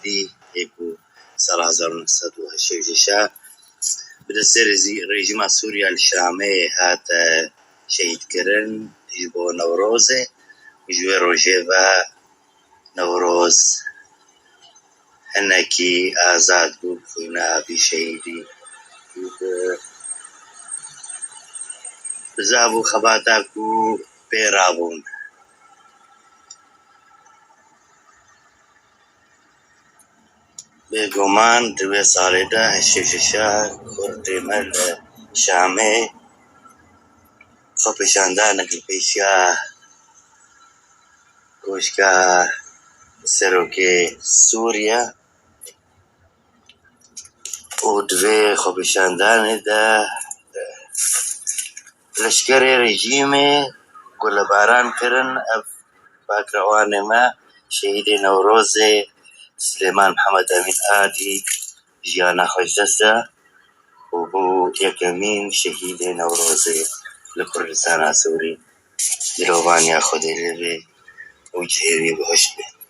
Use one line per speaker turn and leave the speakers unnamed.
دی ایکو سال 1986 بدست رژیم سوریا الشامه هات شهید کرن جبو نوروز جوی روژه و نوروز هنکی آزاد بود خوینا بی شهیدی بزابو خباتا کو پیرابون بگمان دوی سالی ده هشتششا کرده مل شامه خبشانده نکل پیشیا گوشگاه سروکی سوریا و دوی خبشاندان ده لشکر رژیم گلباران کرن اف باکروان ما شهید نوروز سلیمان محمد امین آدی جیانا خوش دسته و بو یکمین شهید نوروز لکردستان سوری دروبانی خودی لبی و جهوی بهش بی